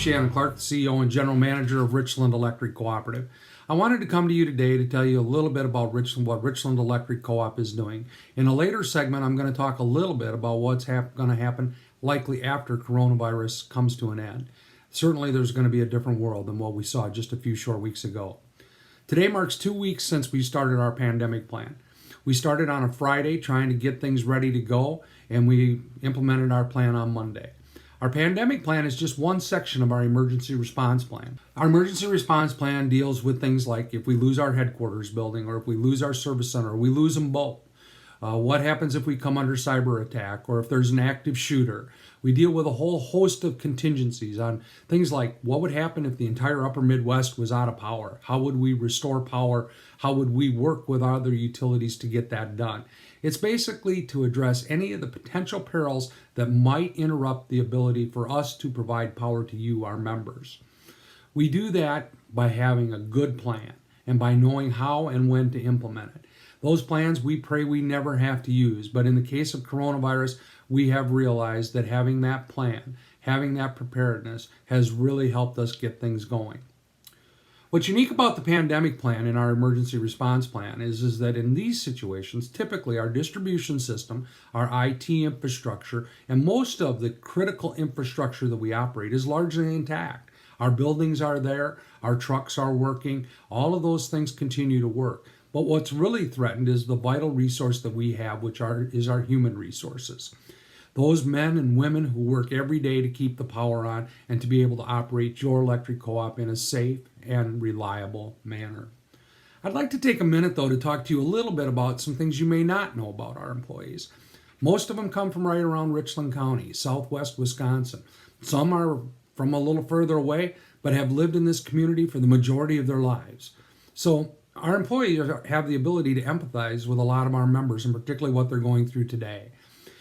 Shannon Clark, the CEO and General Manager of Richland Electric Cooperative. I wanted to come to you today to tell you a little bit about what Richland Electric Co-op is doing. In a later segment, I'm going to talk a little bit about what's going to happen likely after coronavirus comes to an end. Certainly there's going to be a different world than what we saw just a few short weeks ago. Today marks 2 weeks since we started our pandemic plan. We started on a Friday trying to get things ready to go, and we implemented our plan on Monday. Our pandemic plan is just one section of our emergency response plan. Our emergency response plan deals with things like if we lose our headquarters building, or if we lose our service center, or we lose them both. What happens if we come under cyber attack, or if there's an active shooter? We deal with a whole host of contingencies on things like what would happen if the entire upper Midwest was out of power? How would we restore power? How would we work with other utilities to get that done? It's basically to address any of the potential perils that might interrupt the ability for us to provide power to you, our members. We do that by having a good plan and by knowing how and when to implement it. Those plans we pray we never have to use, but in the case of coronavirus, we have realized that having that plan, having that preparedness has really helped us get things going. What's unique about the pandemic plan and our emergency response plan is that in these situations, typically our distribution system, our IT infrastructure, and most of the critical infrastructure that we operate is largely intact. Our buildings are there, our trucks are working, all of those things continue to work. But what's really threatened is the vital resource that we have, which is our human resources. Those men and women who work every day to keep the power on and to be able to operate your electric co-op in a safe and reliable manner. I'd like to take a minute, though, to talk to you a little bit about some things you may not know about our employees. Most of them come from right around Richland County, southwest Wisconsin. Some are from a little further away, but have lived in this community for the majority of their lives. So our employees have the ability to empathize with a lot of our members, and particularly what they're going through today.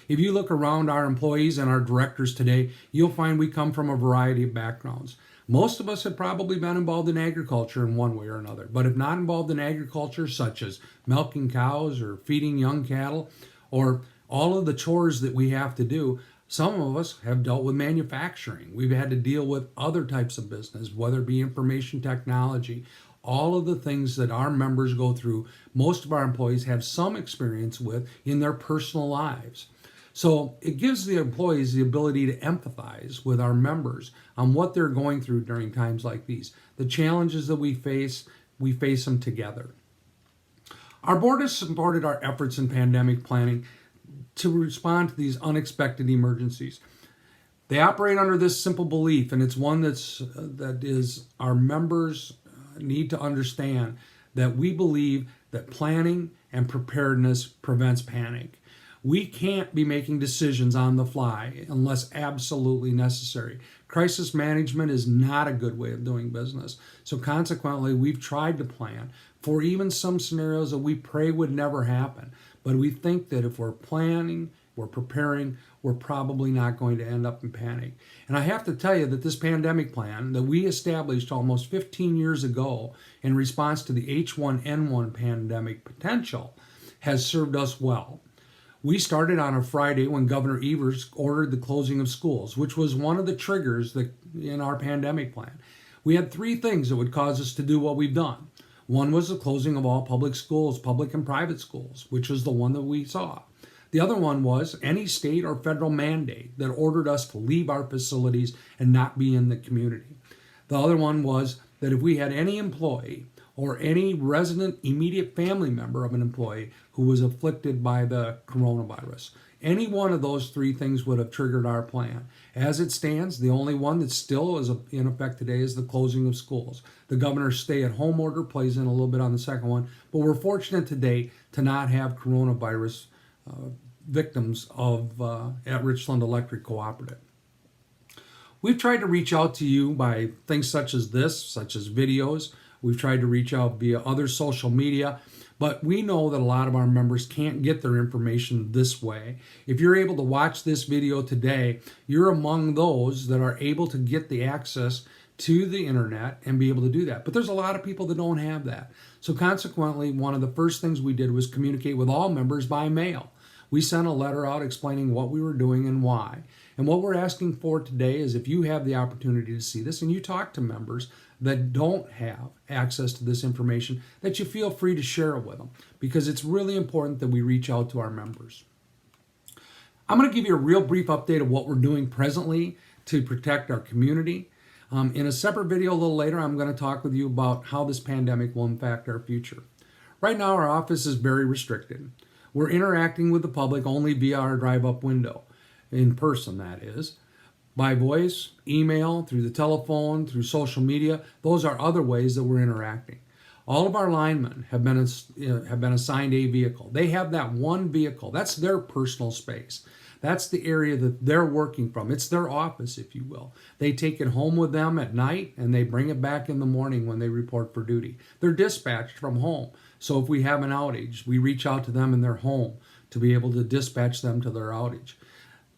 If you look around our employees and our directors today, you'll find we come from a variety of backgrounds. Most of us have probably been involved in agriculture in one way or another, but if not involved in agriculture, such as milking cows or feeding young cattle, or all of the chores that we have to do, some of us have dealt with manufacturing. We've had to deal with other types of business, whether it be information technology, all of the things that our members go through, most of our employees have some experience with in their personal lives. So it gives the employees the ability to empathize with our members on what they're going through during times like these. The challenges that we face them together. Our board has supported our efforts in pandemic planning to respond to these unexpected emergencies. They operate under this simple belief, and it's one that is our members need to understand, that we believe that planning and preparedness prevents panic. We can't be making decisions on the fly unless absolutely necessary. Crisis management is not a good way of doing business. So consequently, we've tried to plan for even some scenarios that we pray would never happen. But we think that if we're planning, we're preparing, we're probably not going to end up in panic. And I have to tell you that this pandemic plan that we established almost 15 years ago in response to the H1N1 pandemic potential has served us well. We started on a Friday when Governor Evers ordered the closing of schools, which was one of the triggers in our pandemic plan. We had 3 things that would cause us to do what we've done. One was the closing of all public schools, public and private schools, which was the one that we saw. The other one was any state or federal mandate that ordered us to leave our facilities and not be in the community. The other one was that if we had any employee or any resident immediate family member of an employee who was afflicted by the coronavirus, any one of those 3 things would have triggered our plan. As it stands, the only one that still is in effect today is the closing of schools. The governor's stay-at-home order plays in a little bit on the second one, but we're fortunate to date to not have coronavirus victims at Richland Electric Cooperative. We've tried to reach out to you by things such as this, such as videos. We've tried to reach out via other social media, but we know that a lot of our members can't get their information this way. If you're able to watch this video today, you're among those that are able to get the access to the internet and be able to do that. But there's a lot of people that don't have that. So consequently, one of the first things we did was communicate with all members by mail. We sent a letter out explaining what we were doing and why. And what we're asking for today is if you have the opportunity to see this and you talk to members that don't have access to this information, that you feel free to share it with them, because it's really important that we reach out to our members. I'm going to give you a real brief update of what we're doing presently to protect our community. In a separate video a little later, I'm going to talk with you about how this pandemic will impact our future. Right now, our office is very restricted. We're interacting with the public only via our drive-up window, in person that is, by voice, email, through the telephone, through social media. Those are other ways that we're interacting. All of our linemen have been assigned a vehicle. They have that one vehicle. That's their personal space. That's the area that they're working from. It's their office, if you will. They take it home with them at night and they bring it back in the morning when they report for duty. They're dispatched from home. So if we have an outage, we reach out to them in their home to be able to dispatch them to their outage.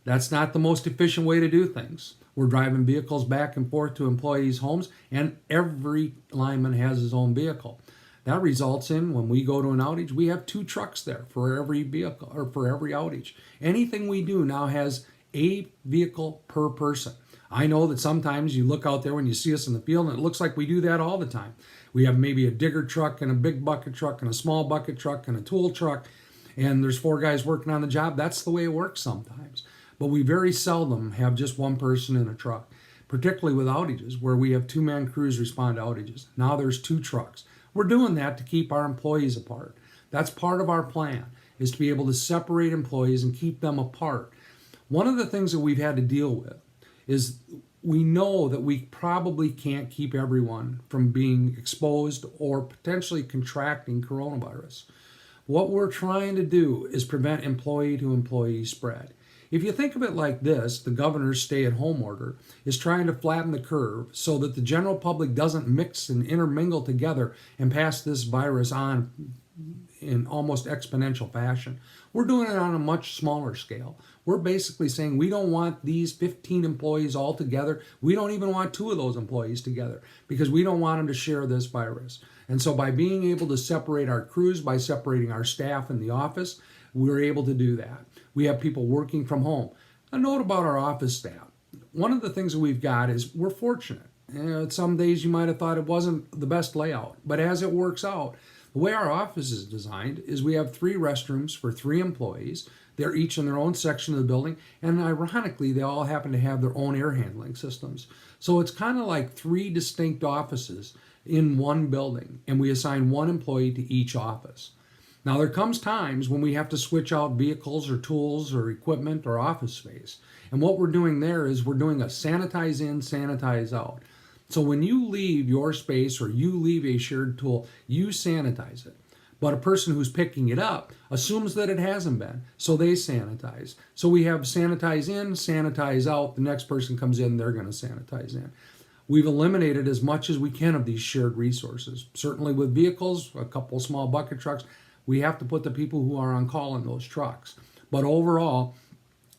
That's not the most efficient way to do things. We're driving vehicles back and forth to employees' homes, and every lineman has his own vehicle. That results in, when we go to an outage, we have 2 trucks there for every vehicle or for every outage. Anything we do now has a vehicle per person. I know that sometimes you look out there when you see us in the field and it looks like we do that all the time. We have maybe a digger truck and a big bucket truck and a small bucket truck and a tool truck, and there's 4 guys working on the job. That's the way it works sometimes. But we very seldom have just one person in a truck, particularly with outages where we have 2-man crews respond to outages. Now there's 2 trucks. We're doing that to keep our employees apart. That's part of our plan, is to be able to separate employees and keep them apart. One of the things that we've had to deal with is we know that we probably can't keep everyone from being exposed or potentially contracting coronavirus. What we're trying to do is prevent employee-to-employee spread. If you think of it like this, the governor's stay-at-home order is trying to flatten the curve so that the general public doesn't mix and intermingle together and pass this virus on in almost exponential fashion. We're doing it on a much smaller scale. We're basically saying we don't want these 15 employees all together. We don't even want 2 of those employees together because we don't want them to share this virus. And so by being able to separate our crews, by separating our staff in the office, we're able to do that. We have people working from home. A note about our office staff. One of the things that we've got is we're fortunate. Some days you might have thought it wasn't the best layout, but as it works out, the way our office is designed is we have 3 restrooms for 3 employees. They're each in their own section of the building, and ironically, they all happen to have their own air handling systems. So it's kind of like 3 distinct offices in one building, and we assign 1 employee to each office. Now, there comes times when we have to switch out vehicles or tools or equipment or office space. And what we're doing there is we're doing a sanitize in, sanitize out. So when you leave your space or you leave a shared tool, you sanitize it. But a person who's picking it up assumes that it hasn't been, so they sanitize. So we have sanitize in, sanitize out. The next person comes in, they're going to sanitize in. We've eliminated as much as we can of these shared resources. Certainly with vehicles, a couple small bucket trucks, we have to put the people who are on call in those trucks. But overall,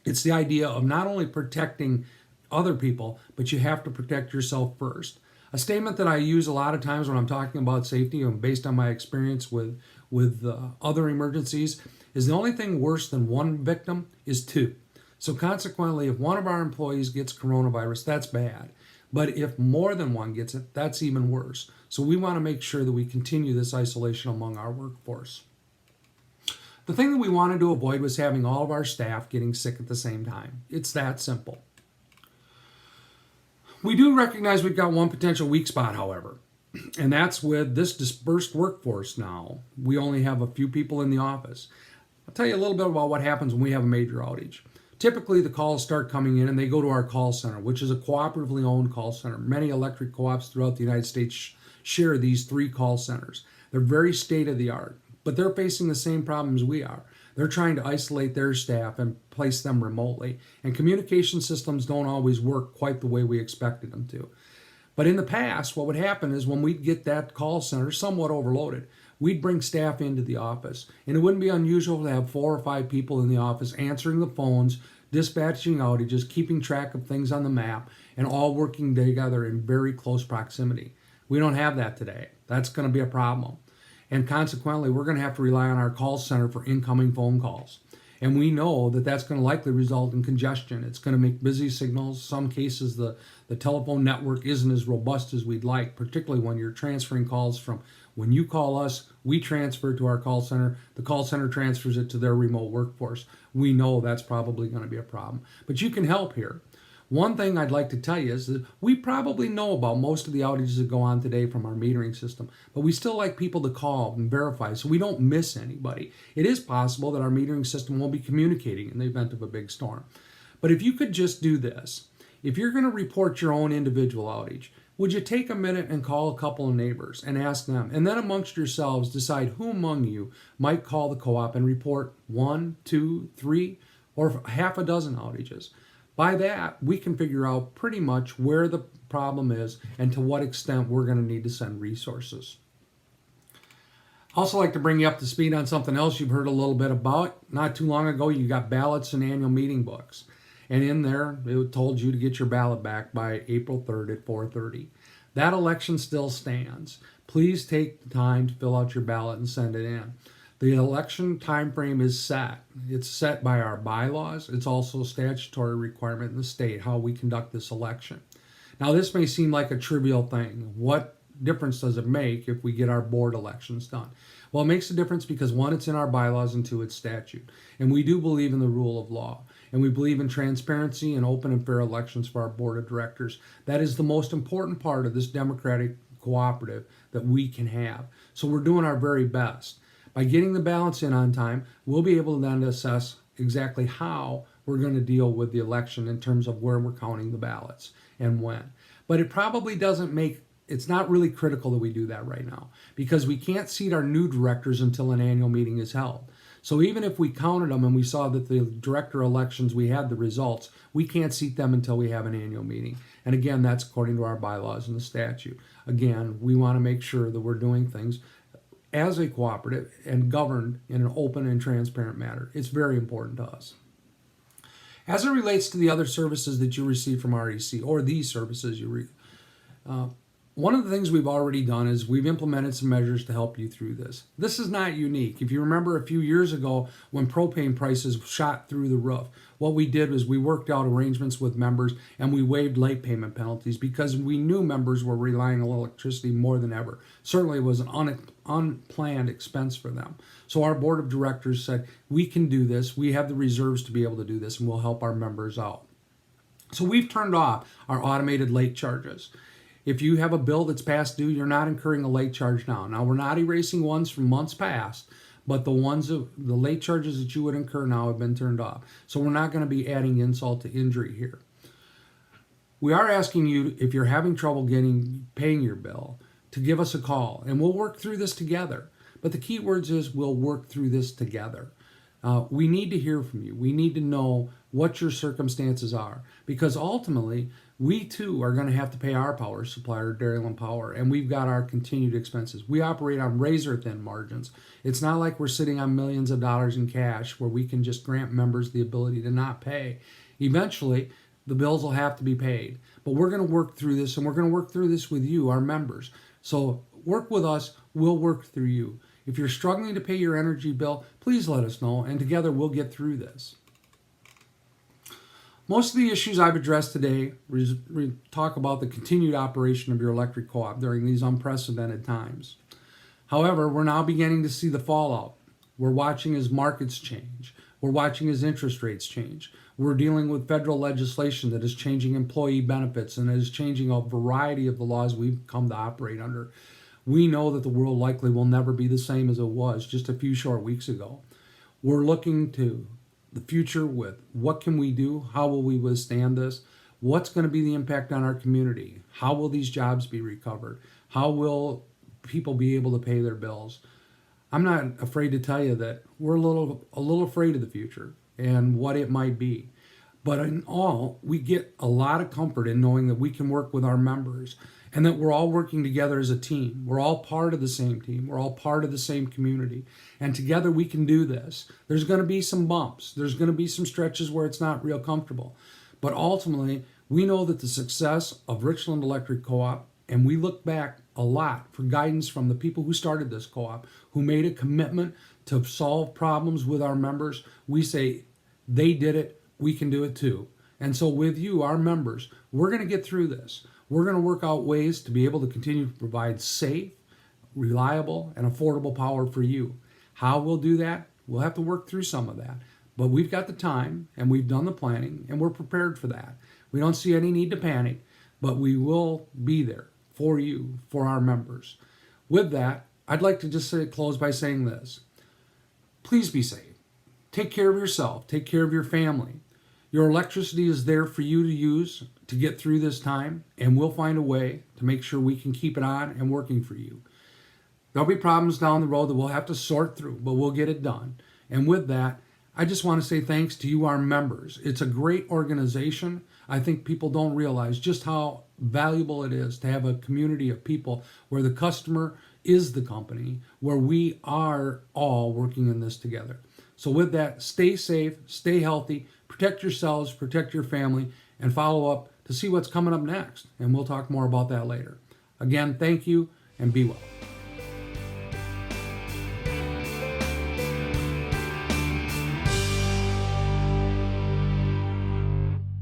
it's the idea of not only protecting other people, but you have to protect yourself first. A statement that I use a lot of times when I'm talking about safety, and based on my experience with other emergencies, is the only thing worse than 1 victim is 2. So consequently, if one of our employees gets coronavirus, that's bad. But if more than 1 gets it, that's even worse. So we want to make sure that we continue this isolation among our workforce. The thing that we wanted to avoid was having all of our staff getting sick at the same time. It's that simple. We do recognize we've got one potential weak spot, however, and that's with this dispersed workforce now. We only have a few people in the office. I'll tell you a little bit about what happens when we have a major outage. Typically, the calls start coming in and they go to our call center, which is a cooperatively owned call center. Many electric co-ops throughout the United States share these 3 call centers. They're very state-of-the-art. But they're facing the same problems we are. They're trying to isolate their staff and place them remotely. And communication systems don't always work quite the way we expected them to. But in the past, what would happen is when we'd get that call center somewhat overloaded, we'd bring staff into the office. And it wouldn't be unusual to have 4 or 5 people in the office answering the phones, dispatching outages, keeping track of things on the map, and all working together in very close proximity. We don't have that today. That's going to be a problem. And consequently, we're going to have to rely on our call center for incoming phone calls. And we know that that's going to likely result in congestion. It's going to make busy signals. Some cases, the telephone network isn't as robust as we'd like, particularly when you're transferring calls from when you call us, we transfer to our call center. The call center transfers it to their remote workforce. We know that's probably going to be a problem. But you can help here. One thing I'd like to tell you is that we probably know about most of the outages that go on today from our metering system, but we still like people to call and verify so we don't miss anybody. It is possible that our metering system won't be communicating in the event of a big storm. But if you could just do this, if you're going to report your own individual outage, would you take a minute and call a couple of neighbors and ask them, and then amongst yourselves decide who among you might call the co-op and report 1, 2, 3, or half a dozen outages. By that, we can figure out pretty much where the problem is and to what extent we're going to need to send resources. Also like to bring you up to speed on something else you've heard a little bit about. Not too long ago, you got ballots and annual meeting books. And in there, it told you to get your ballot back by April 3rd at 4:30. That election still stands. Please take the time to fill out your ballot and send it in. The election time frame is set. It's set by our bylaws. It's also a statutory requirement in the state how we conduct this election. Now, this may seem like a trivial thing. What difference does it make if we get our board elections done? Well, it makes a difference because one, it's in our bylaws, and two, it's statute. And we do believe in the rule of law. And we believe in transparency and open and fair elections for our board of directors. That is the most important part of this democratic cooperative that we can have. So we're doing our very best. By getting the ballots in on time, we'll be able then to assess exactly how we're going to deal with the election in terms of where we're counting the ballots and when. But it probably doesn't make, it's not really critical that we do that right now because we can't seat our new directors until an annual meeting is held. So even if we counted them and we saw that the director elections, we had the results, we can't seat them until we have an annual meeting. And again, that's according to our bylaws and the statute. Again, we want to make sure that we're doing things as a cooperative and governed in an open and transparent manner. It's very important to us. As it relates to the other services that you receive from REC or these services you one of the things we've already done is we've implemented some measures to help you through this. This is not unique. If you remember a few years ago when propane prices shot through the roof, what we did was we worked out arrangements with members and we waived late payment penalties because we knew members were relying on electricity more than ever. Certainly it was an unplanned expense for them. So our board of directors said, we can do this. We have the reserves to be able to do this and we'll help our members out. So we've turned off our automated late charges. If you have a bill that's past due, you're not incurring a late charge now. Now, we're not erasing ones from months past, but the late charges that you would incur now have been turned off. So we're not going to be adding insult to injury here. We are asking you, if you're having trouble paying your bill, to give us a call, and we'll work through this together. But the key words is we'll work through this together. We need to hear from you. We need to know what your circumstances are, because ultimately, we too are going to have to pay our power supplier, Dairyland Power, and we've got our continued expenses. We operate on razor-thin margins. It's not like we're sitting on millions of dollars in cash where we can just grant members the ability to not pay. Eventually, the bills will have to be paid, but we're going to work through this, and we're going to work through this with you, our members. So work with us. We'll work through you. If you're struggling to pay your energy bill, please let us know, and together we'll get through this. Most of the issues I've addressed today talk about the continued operation of your electric co-op during these unprecedented times. However, we're now beginning to see the fallout. We're watching as markets change. We're watching as interest rates change. We're dealing with federal legislation that is changing employee benefits and is changing a variety of the laws we've come to operate under. We know that the world likely will never be the same as it was just a few short weeks ago. We're looking to the future with what can we do? How will we withstand this? What's going to be the impact on our community? How will these jobs be recovered? How will people be able to pay their bills? I'm not afraid to tell you that we're a little afraid of the future and what it might be. But in all, we get a lot of comfort in knowing that we can work with our members and that we're all working together as a team. We're all part of the same team. We're all part of the same community. And together we can do this. There's going to be some bumps. There's going to be some stretches where it's not real comfortable. But ultimately, we know that the success of Richland Electric Co-op, and we look back a lot for guidance from the people who started this co-op, who made a commitment to solve problems with our members, we say, they did it, we can do it too. And so with you, our members, we're going to get through this. We're going to work out ways to be able to continue to provide safe, reliable, and affordable power for you. How we'll do that, we'll have to work through some of that. But we've got the time, and we've done the planning, and we're prepared for that. We don't see any need to panic, but we will be there for you, for our members. With that, I'd like to just close by saying this. Please be safe. Take care of yourself. Take care of your family. Your electricity is there for you to use to get through this time, and we'll find a way to make sure we can keep it on and working for you. There'll be problems down the road that we'll have to sort through, but we'll get it done. And with that, I just want to say thanks to you, our members. It's a great organization. I think people don't realize just how valuable it is to have a community of people where the customer is the company, where we are all working in this together. So with that, stay safe, stay healthy, protect yourselves, protect your family, and follow up to see what's coming up next. And we'll talk more about that later. Again, thank you, and be well.